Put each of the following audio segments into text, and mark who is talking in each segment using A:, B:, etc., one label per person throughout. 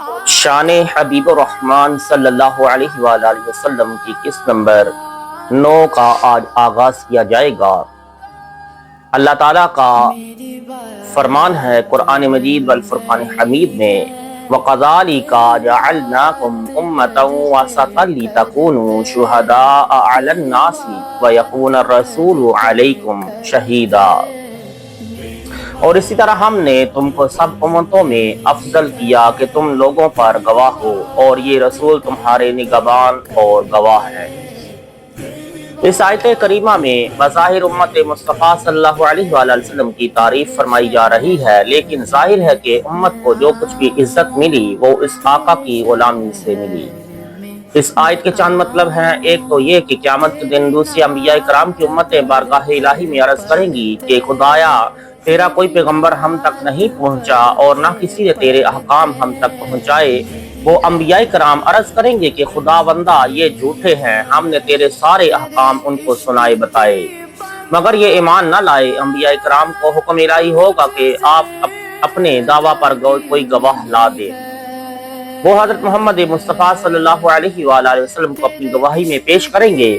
A: شان حبیب الرحمن صلی اللہ علیہ وآلہ وسلم کی قسط نمبر 9 کا آج آغاز کیا جائے گا۔ اللہ تعالیٰ کا فرمان ہے قرآن مجید والفرقان حمید میں، وَقَذَلِكَ جَعَلْنَاكُمْ أُمَّةً وَسَطًا لِتَكُونُوا شُهَدَاءَ عَلَى النَّاسِ وَيَكُونَ الرَّسُولُ عَلَيْكُمْ شَهِيدًا۔ اور اسی طرح ہم نے تم کو سب امتوں میں افضل کیا کہ تم لوگوں پر گواہ ہو، اور یہ رسول تمہارے نگہبان اور گواہ ہے۔ اس آیت کریمہ میں بظاہر امت مصطفیٰ صلی اللہ علیہ وآلہ وسلم کی تعریف فرمائی جا رہی ہے، لیکن ظاہر ہے کہ امت کو جو کچھ بھی عزت ملی وہ اس آقا کی غلامی سے ملی۔ اس آیت کے چند مطلب ہیں۔ ایک تو یہ کہ قیامت کے دن دوسری انبیاء کرام کی امتیں بارگاہ الہی میں عرض کریں گی کہ خدایا تیرا کوئی پیغمبر ہم تک نہیں پہنچا اور نہ کسی نے تیرے احکام ہم تک پہنچائے۔ وہ انبیاء کرام عرض کریں گے کہ خدا بندہ یہ جھوٹے ہیں، ہم نے تیرے سارے احکام ان کو سنائے بتائے مگر یہ ایمان نہ لائے۔ انبیاء کرام کو حکم الہی ہوگا کہ آپ اپنے دعویٰ پر کوئی گواہ لا دے۔ وہ حضرت محمد مصطفیٰ صلی اللہ علیہ وآلہ وسلم کو اپنی گواہی میں پیش کریں گے۔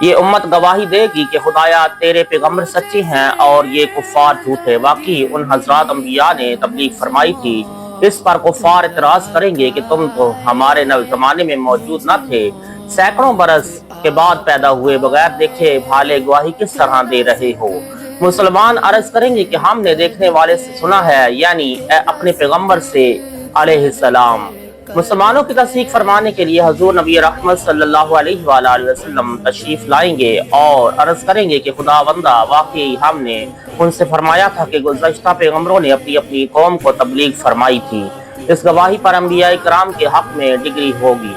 A: یہ امت گواہی دے گی کہ خدایا تیرے پیغمبر سچے ہیں اور یہ کفار جھوٹے۔ واقعی ان حضرات انبیاء نے تبلیغ فرمائی تھی، اس پر کفار اعتراض کریں گے کہ تم تو ہمارے زمانے میں موجود نہ تھے، سینکڑوں برس کے بعد پیدا ہوئے، بغیر دیکھے بھالے گواہی کس طرح دے رہے ہو۔ مسلمان عرض کریں گے کہ ہم نے دیکھنے والے سے سنا ہے، یعنی اپنے پیغمبر سے علیہ السلام۔ مسلمانوں کی تصدیق فرمانے کے لیے حضور نبی رحمت صلی اللہ علیہ وآلہ وسلم تشریف لائیں گے اور عرض کریں گے کہ خدا بندہ واقعی ہم نے ان سے فرمایا تھا کہ گزشتہ پیغمبروں نے اپنی اپنی قوم کو تبلیغ فرمائی تھی۔ اس گواہی پر انبیاء کرام کے حق میں ڈگری ہوگی۔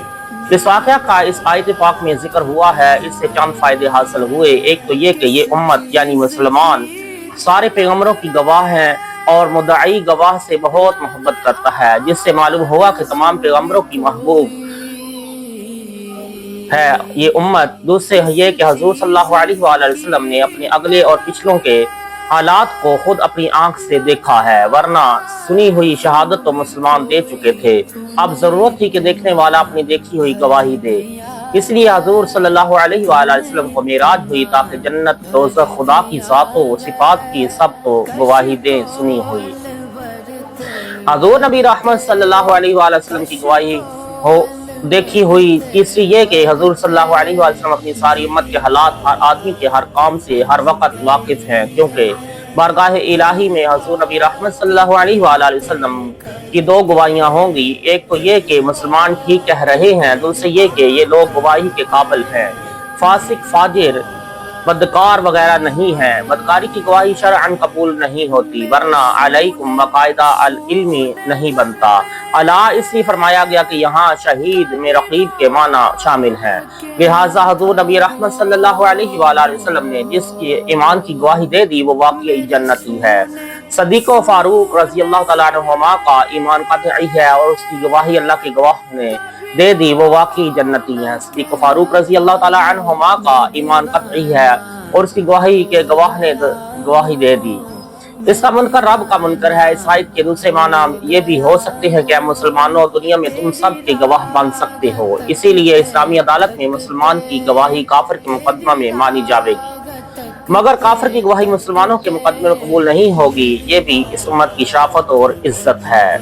A: اس واقعہ کا اس آیت پاک میں ذکر ہوا ہے، اس سے چند فائدے حاصل ہوئے۔ ایک تو یہ کہ یہ امت یعنی مسلمان سارے پیغمبروں کی گواہ ہیں اور مدعی گواہ سے بہت محبت کرتا ہے، جس سے معلوم ہوا کہ تمام پیغمبروں کی محبوب ہے یہ امت۔ دوسرے یہ کہ حضور صلی اللہ علیہ وآلہ وسلم نے اپنے اگلے اور پچھلوں کے حالات کو خود اپنی آنکھ سے دیکھا ہے، ورنہ سنی ہوئی شہادت تو مسلمان دے چکے تھے، اب ضرورت تھی کہ دیکھنے والا اپنی دیکھی ہوئی گواہی دے۔ اس لیے حضور صلی اللہ علیہ وآلہ وسلم کو معراج ہوئی تاکہ جنت دوزخ خدا کی ذات و صفات کی سب تو گواہی دیں سنی ہوئی۔ حضور نبی رحمت صلی اللہ علیہ وآلہ وسلم کی گواہی ہو دیکھی ہوئی۔ تیسری یہ کہ حضور صلی اللہ علیہ وآلہ وسلم اپنی ساری امت کے حالات، ہر آدمی کے ہر کام سے ہر وقت واقف ہیں، کیونکہ بارگاہ الہی میں حضور نبی رحمت صلی اللہ علیہ وآلہ وسلم کی دو گواہیاں ہوں گی۔ ایک تو یہ کہ مسلمان ٹھیک کہہ رہے ہیں، دوسرے یہ کہ یہ لوگ گواہی کے قابل ہیں، فاسق فاجر بدکار وغیرہ نہیں ہے۔ بدکاری کی گواہی شرعاً قبول نہیں ہوتی، ورنہ علیکم باقاعدہ العلمی نہیں بنتا۔ اللہ اس لیے فرمایا گیا کہ یہاں شہید میں رقیب کے معنی شامل ہیں، لہٰذا حضور نبی رحمت صلی اللہ علیہ وآلہ وسلم نے جس کی ایمان کی گواہی دے دی وہ واقعی جنتی ہے۔ صدیق و فاروق رضی اللہ تعالیٰ عنہما کا ایمان قطعی ہے اور اس کی گواہی اللہ کے گواہ نے دے دی، وہ واقعی جنتی ہیں۔ صدیق و فاروق رضی اللہ تعالیٰ عنہما کا ایمان قطعی ہے اور اس کی گواہی کے گواہ نے گواہی دے دی۔ اس کا منکر رب کا منکر ہے۔ اس آیت کے دوسرے معنی یہ بھی ہو سکتے ہیں کہ مسلمانوں دنیا میں تم سب کے گواہ بن سکتے ہو، اسی لیے اسلامی عدالت میں مسلمان کی گواہی کافر کے مقدمہ میں مانی جاوے گی، مگر کافر کی گواہی مسلمانوں کے مقدمے میں قبول نہیں ہوگی۔ یہ بھی اس امت کی شرافت اور عزت ہے۔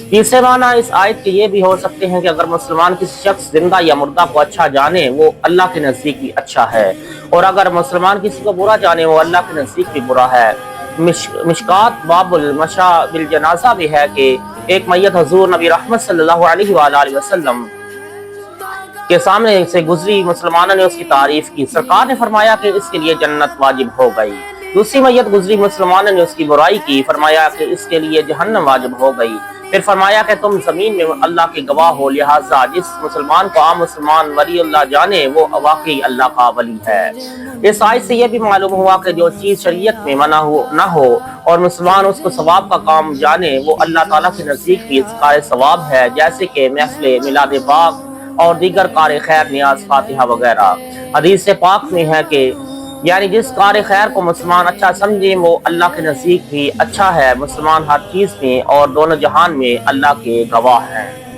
A: تیسرے معنی اس آیت کے یہ بھی ہو سکتے ہیں کہ اگر مسلمان کسی شخص زندہ یا مردہ کو اچھا جانے وہ اللہ کے نزدیک بھی اچھا ہے، اور اگر مسلمان کسی کو برا جانے وہ اللہ کے نزدیک بھی برا ہے۔ مشکات باب المشا بالجنازہ بھی ہے کہ ایک میت حضور نبی رحمت صلی اللہ علیہ وآلہ وسلم کے سامنے سے گزری، مسلمانوں نے اس کی تعریف کی، سرکار نے فرمایا کہ اس کے لیے جنت واجب ہو گئی۔ دوسری میت گزری، مسلمانوں نے اس کی برائی کی، فرمایا کہ اس کے لیے جہنم واجب ہو گئی۔ پھر فرمایا کہ تم زمین میں اللہ کے گواہ ہو، لہٰذا جس مسلمان کو عام مسلمان ولی اللہ جانے وہ واقعی اللہ کا ولی ہے۔ اس آیت سے یہ بھی معلوم ہوا کہ جو چیز شریعت میں منع نہ ہو اور مسلمان اس کو ثواب کا کام جانے وہ اللہ تعالیٰ کے نزدیک بھی اس کا ثواب ہے، جیسے کہ محفل میلاد پاک اور دیگر کار خیر نیاز فاتحہ وغیرہ۔ حدیث پاک میں ہے کہ یعنی جس کار خیر کو مسلمان اچھا سمجھیں وہ اللہ کے نزدیک بھی اچھا ہے، مسلمان ہر چیز میں اور دونوں جہان میں اللہ کے گواہ ہیں۔